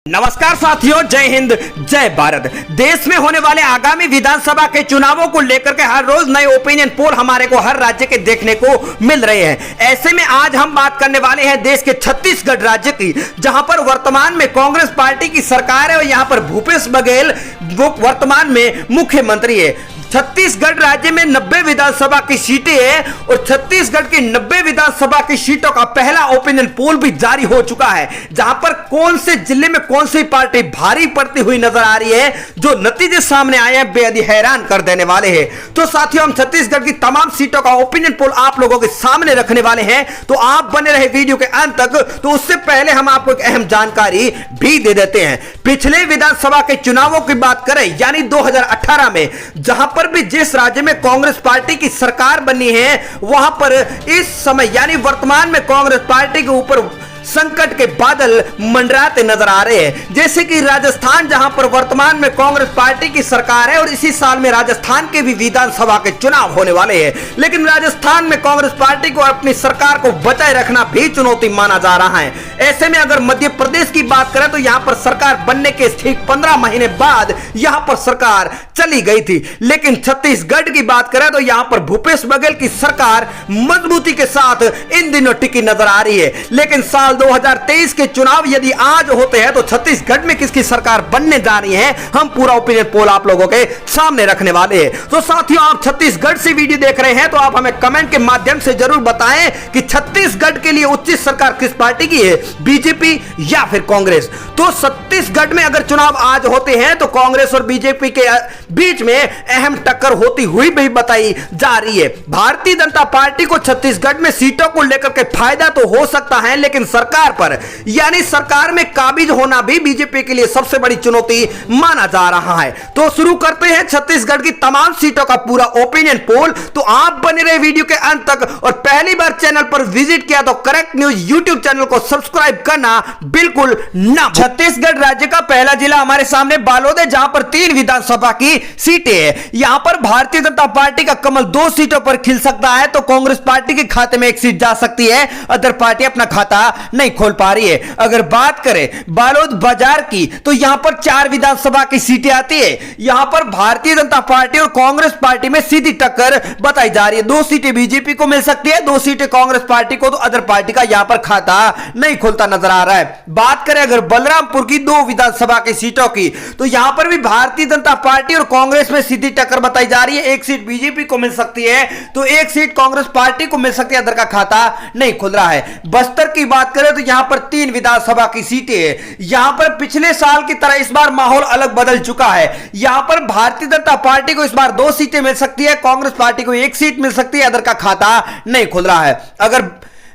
नमस्कार साथियों, जय हिंद जय भारत। देश में होने वाले आगामी विधानसभा के चुनावों को लेकर के हर रोज नए ओपिनियन पोल हमारे को हर राज्य के देखने को मिल रहे हैं। ऐसे में आज हम बात करने वाले हैं देश के छत्तीसगढ़ राज्य की, जहां पर वर्तमान में कांग्रेस पार्टी की सरकार है और यहां पर भूपेश बघेल वर्तमान में मुख्यमंत्री है। छत्तीसगढ़ राज्य में 90 विधानसभा की सीटें हैं और छत्तीसगढ़ की 90 विधानसभा की सीटों का पहला ओपिनियन पोल भी जारी हो चुका है, जहां पर कौन से जिले में कौन सी पार्टी भारी पड़ती हुई नजर आ रही है। जो नतीजे सामने आए हैं बेहद ही हैरान कर देने वाले हैं। तो साथियों, हम छत्तीसगढ़ की तमाम सीटों का ओपिनियन पोल आप लोगों के सामने रखने वाले हैं, तो आप बने रहे वीडियो के अंत तक। तो उससे पहले हम आपको एक अहम जानकारी भी दे देते हैं। पिछले विधानसभा के चुनावों की बात करें, यानी 2018 में, जहां पर भी जिस राज्य में कांग्रेस पार्टी की सरकार बनी है, वहां पर इस समय यानी वर्तमान में कांग्रेस पार्टी के ऊपर संकट के बादल मंडराते नजर आ रहे हैं। जैसे कि राजस्थान, जहां पर वर्तमान में कांग्रेस पार्टी की सरकार है और इसी साल में राजस्थान के भी विधानसभा के चुनाव होने वाले हैं, लेकिन राजस्थान में कांग्रेस पार्टी को अपनी सरकार को बचाए रखना भी चुनौती माना जा रहा है। ऐसे में अगर मध्य प्रदेश की बात करें तो यहां पर सरकार बनने के ठीक 15 महीने बाद यहां पर सरकार चली गई थी, लेकिन छत्तीसगढ़ की बात करें तो यहां पर भूपेश बघेल की सरकार मजबूती के साथ इन दिनों टिकी नजर आ रही है। लेकिन साल 2023 के चुनाव यदि आज होते हैं तो छत्तीसगढ़ में किसकी सरकार बनने जा रही है, हम पूरा ओपिनियन पोल आप लोगों के सामने रखने वाले हैं। तो साथियों, आप छत्तीसगढ़ से वीडियो देख रहे हैं तो आप हमें कमेंट के माध्यम से जरूर बताएं कि छत्तीसगढ़ के लिए उचित सरकार किस पार्टी की है, बीजेपी या फिर कांग्रेस। तो छत्तीसगढ़ में अगर चुनाव आज होते हैं तो कांग्रेस और बीजेपी के बीच में अहम टक्कर होती हुई भी बताई जा रही है। भारतीय जनता पार्टी को छत्तीसगढ़ में सीटों को लेकर के फायदा तो हो सकता है, लेकिन सरकार पर यानी सरकार में काबिज होना भी बीजेपी के लिए सबसे बड़ी चुनौती माना जा रहा है। तो शुरू करते हैं छत्तीसगढ़ की तमाम सीटों का पूरा ओपिनियन पोल। तो आप बने रहे वीडियो के अंत तक, और पहली बार चैनल पर विजिट किया तो करेक्ट न्यूज यूट्यूब चैनल को सब्सक्राइब करना बिल्कुल ना। छत्तीसगढ़ राज्य का पहला जिला हमारे सामने बालोद है, जहां पर 3 विधानसभा की सीटें हैं। यहां पर भारतीय जनता पार्टी का कमल 2 सीटों पर खिल सकता है, तो कांग्रेस पार्टी के खाते में 1 सीट जा सकती है। अदर पार्टी अपना खाता नहीं खोल पा रही है। अगर बात करें बालोद बाजार की तो यहां पर 4 विधानसभा की सीटें आती है। यहां पर भारतीय जनता पार्टी और कांग्रेस पार्टी में सीधी टक्कर बताई जा रही है। 2 सीटें बीजेपी को मिल सकती है, 2 सीटें कांग्रेस पार्टी को, तो अदर पार्टी का यहां पर खाता नहीं खुलता नजर आ रहा है। बात करें अगर बलरामपुर की 2 विधानसभा की सीटों की, तो यहां पर भी भारतीय जनता पार्टी और कांग्रेस में सीधी टक्कर बताई जा रही है। 1 सीट बीजेपी को मिल सकती है तो 1 सीट कांग्रेस पार्टी को मिल सकती है, अदर का खाता नहीं खुल रहा है। बस्तर की बात करें तो यहां पर 3 विधानसभा की सीटें हैं। यहां पर पिछले साल की तरह इस बार माहौल अलग बदल चुका है। यहां पर भारतीय जनता पार्टी को इस बार 2 सीटें मिल सकती है, कांग्रेस पार्टी को 1 सीट मिल सकती है, अदर का खाता नहीं खुल रहा है। अगर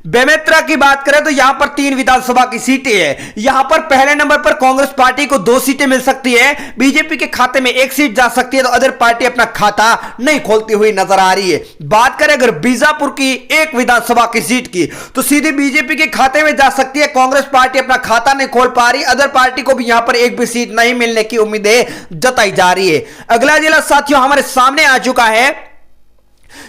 बेमेतरा की बात करें तो यहां पर 3 विधानसभा की सीटें हैं। यहां पर पहले नंबर पर कांग्रेस पार्टी को 2 सीटें मिल सकती है, बीजेपी के खाते में 1 सीट जा सकती है, तो अदर पार्टी अपना खाता नहीं खोलती हुई नजर आ रही है। बात करें अगर बीजापुर की 1 विधानसभा की सीट की, तो सीधे बीजेपी के खाते में जा सकती है, कांग्रेस पार्टी अपना खाता नहीं खोल पा रही, अदर पार्टी को भी यहां पर 1 भी सीट नहीं मिलने की उम्मीदें जताई जा रही है। अगला जिला साथियों हमारे सामने आ चुका है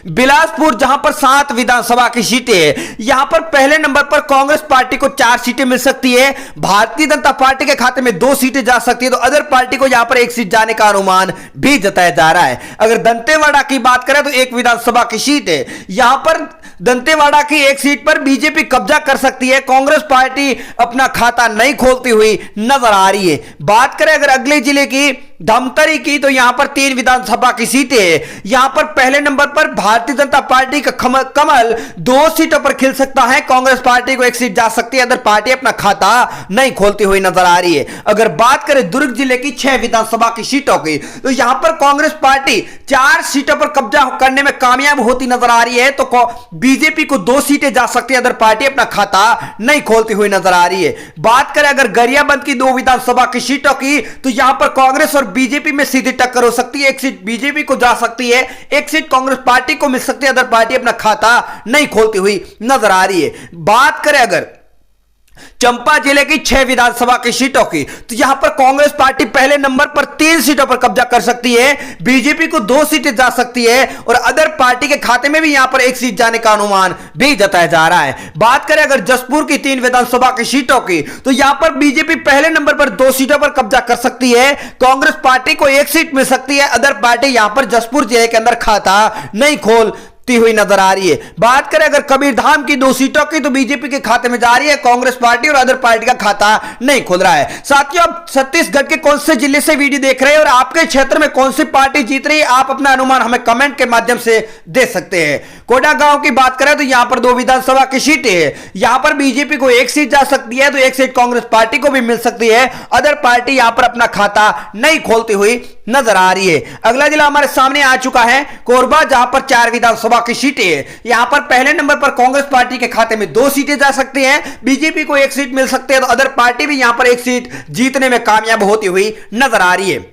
बिलासपुर, जहां पर 7 विधानसभा की सीटें हैं। यहां पर पहले नंबर पर कांग्रेस पार्टी को 4 सीटें मिल सकती है, भारतीय जनता पार्टी के खाते में 2 सीटें जा सकती है, तो अदर पार्टी को यहां पर 1 सीट जाने का अनुमान भी जताया जा रहा है। अगर दंतेवाड़ा की बात करें तो 1 विधानसभा की सीट है। यहां पर दंतेवाड़ा की 1 सीट पर बीजेपी कब्जा कर सकती है, कांग्रेस पार्टी अपना खाता नहीं खोलती हुई नजर आ रही है। बात करें अगर अगले जिले की धमतरी की, तो यहां पर 3 विधानसभा की सीटें हैं। यहां पर पहले नंबर पर भारतीय जनता पार्टी का कमल 2 सीटों पर खिल सकता है, कांग्रेस पार्टी को 1 सीट जा सकती है, अदर पार्टी अपना खाता नहीं खोलती हुई नजर आ रही है। अगर बात करें दुर्ग जिले की 6 विधानसभा की सीटों की, तो यहां पर कांग्रेस पार्टी 4 सीटों पर कब्जा करने में कामयाब होती नजर आ रही है, तो बीजेपी को 2 सीटें जा सकती है, अदर पार्टी अपना खाता नहीं खोलती हुई नजर आ रही है। बात करें अगर गरियाबंद की 2 विधानसभा की सीटों की, तो यहां पर कांग्रेस और बीजेपी में सीधी टक्कर हो सकती है, 1 सीट बीजेपी को जा सकती है, 1 सीट कांग्रेस पार्टी को मिल सकती है, अदर पार्टी अपना खाता नहीं खोलती हुई नजर आ रही है। बात करें अगर चंपा जिले की 6 विधानसभा की सीटों की, तो यहां पर कांग्रेस पार्टी पहले नंबर पर 3 सीटों पर कब्जा कर सकती है, बीजेपी को 2 सीटें जा सकती है और अदर पार्टी के खाते में भी यहां पर 1 सीट जाने का अनुमान भी जताया जा रहा है। बात करें अगर जसपुर की 3 विधानसभा की सीटों की, तो यहां पर बीजेपी पहले नंबर पर 2 सीटों पर कब्जा कर सकती है, कांग्रेस पार्टी को 1 सीट मिल सकती है, अदर पार्टी यहां पर जसपुर जिले के अंदर खाता नहीं खोल हुई नजर आ रही है। बात करें अगर कबीरधाम की 2 सीटों की, तो बीजेपी के खाते में जा रही है, कांग्रेस पार्टी और अदर पार्टी का खाता नहीं खुल रहा है। साथियों, आप छत्तीसगढ़ के कौन से जिले से वीडियो देख रहे हैं और आपके क्षेत्र में कौन सी पार्टी जीत रही है, आप अपना अनुमान हमें कमेंट के माध्यम से दे सकते हैं। कोंडागांव की बात करें तो यहां पर 2 विधानसभा की सीटें है, यहां पर बीजेपी को 1 सीट जा सकती है, तो 1 सीट कांग्रेस पार्टी को भी मिल सकती है, अदर पार्टी यहां पर अपना खाता नहीं खोलती हुई नजर आ रही है। अगला जिला हमारे सामने आ चुका है कोरबा, जहां पर 4 विधानसभा की सीटें है, यहां पर पहले नंबर पर कांग्रेस पार्टी के खाते में 2 सीटें जा सकती हैं, बीजेपी को 1 सीट मिल सकती है, तो अदर पार्टी भी यहां पर 1 सीट जीतने में कामयाब होती हुई नजर आ रही है।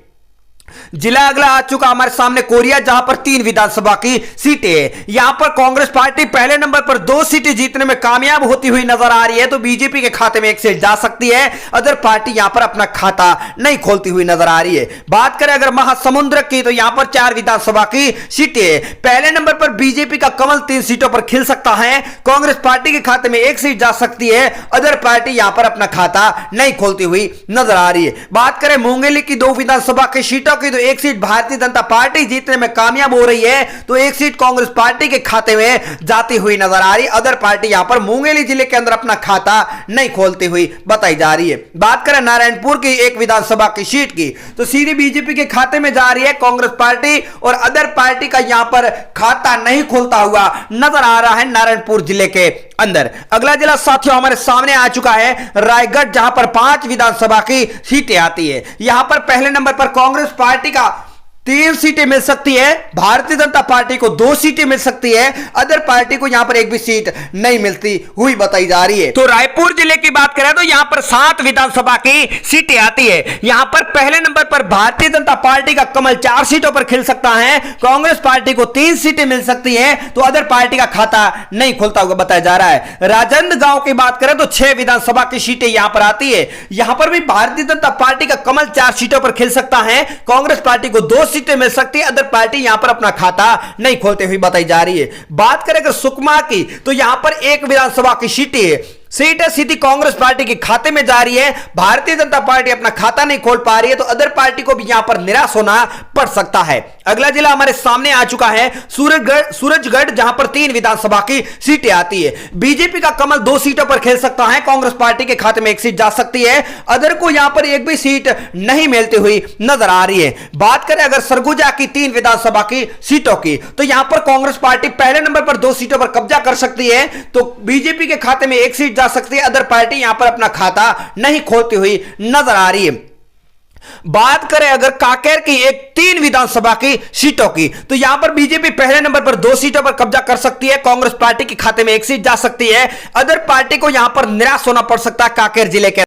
जिला अगला आ चुका हमारे सामने कोरिया, जहां पर 3 विधानसभा की सीटें है, यहां पर कांग्रेस पार्टी पहले नंबर पर 2 सीटें जीतने में कामयाब होती हुई नजर आ रही है, तो बीजेपी के खाते में 1 सीट जा सकती है, अदर पार्टी यहां पर अपना खाता नहीं खोलती हुई नजर आ रही है। बात करें अगर महासमुंद की, तो यहां पर 4 विधानसभा की सीटें है, पहले नंबर पर बीजेपी का कमल 3 सीटों पर खिल सकता है, कांग्रेस पार्टी के खाते में 1 सीट जा सकती है, अदर पार्टी यहां पर अपना खाता नहीं खोलती हुई नजर आ रही है। बात करें मुंगेली की 2 विधानसभा की सीटों की, तो 1 सीट भारतीय जनता पार्टी जीतने में कामयाब हो रही है, तो 1 सीट कांग्रेस पार्टी के खाते में जाती हुई नजर आ रही है, अदर पार्टी यहां पर मुंगेली जिले के अंदर अपना खाता नहीं खोलती हुई बताई जा रही है। बात करें नारायणपुर की 1 विधानसभा की सीट की, तो सीधी बीजेपी के खाते में जा रही है, कांग्रेस पार्टी और अदर पार्टी का यहां पर खाता नहीं खोलता हुआ नजर आ रहा है नारायणपुर जिले के अंदर। अगला जिला साथियों हमारे सामने आ चुका है रायगढ़, जहां पर 5 विधानसभा की सीटें आती है, यहां पर पहले नंबर पर कांग्रेस पार्टी का 3 सीटें मिल सकती है, भारतीय जनता पार्टी को 2 सीटें मिल सकती है, अदर पार्टी को यहां पर 1 भी सीट नहीं मिलती हुई बताई जा रही है। तो रायपुर जिले की बात करें तो यहां पर 7 विधानसभा की सीटें आती है, यहां पर पहले नंबर पर भारतीय जनता पार्टी का कमल 4 सीटों पर खिल सकता है, कांग्रेस पार्टी को 3 सीटें मिल सकती है, तो अदर पार्टी का खाता नहीं खुलता हुआ बताया जा रहा है। राजनांदगांव की बात करें तो 6 विधानसभा की सीटें यहां पर आती है, यहां पर भी भारतीय जनता पार्टी का कमल 4 सीटों पर खिल सकता है, कांग्रेस पार्टी को 2 सीटें मिल सकती है, अदर पार्टी यहां पर अपना खाता नहीं खोलते हुए बताई जा रही है। बात करें अगर सुकमा की, तो यहां पर 1 विधानसभा की सीटें है, सीट सीधी कांग्रेस पार्टी के खाते में जा रही है, भारतीय जनता पार्टी अपना खाता नहीं खोल पा रही है, तो अदर पार्टी को भी यहां पर निराश होना पड़ सकता है। अगला जिला हमारे सामने आ चुका है सूरजगढ़, जहां पर 3 विधानसभा की सीटें आती है, बीजेपी का कमल 2 सीटों पर खेल सकता है, कांग्रेस पार्टी के खाते में 1 सीट जा सकती है, अदर को यहां पर 1 भी सीट नहीं मिलती हुई नजर आ रही है। बात करें अगर सरगुजा की 3 विधानसभा की सीटों की, तो यहां पर कांग्रेस पार्टी पहले नंबर पर 2 सीटों पर कब्जा कर सकती है, तो बीजेपी के खाते में 1 सीट जा सकती है, अदर पार्टी यहां पर अपना खाता नहीं खोलती हुई नजर आ रही है। बात करें अगर कांकेर की 3 विधानसभा की सीटों की, तो यहां पर बीजेपी पहले नंबर पर 2 सीटों पर कब्जा कर सकती है, कांग्रेस पार्टी के खाते में 1 सीट जा सकती है, अदर पार्टी को यहां पर निराश होना पड़ सकता है कांकेर जिले के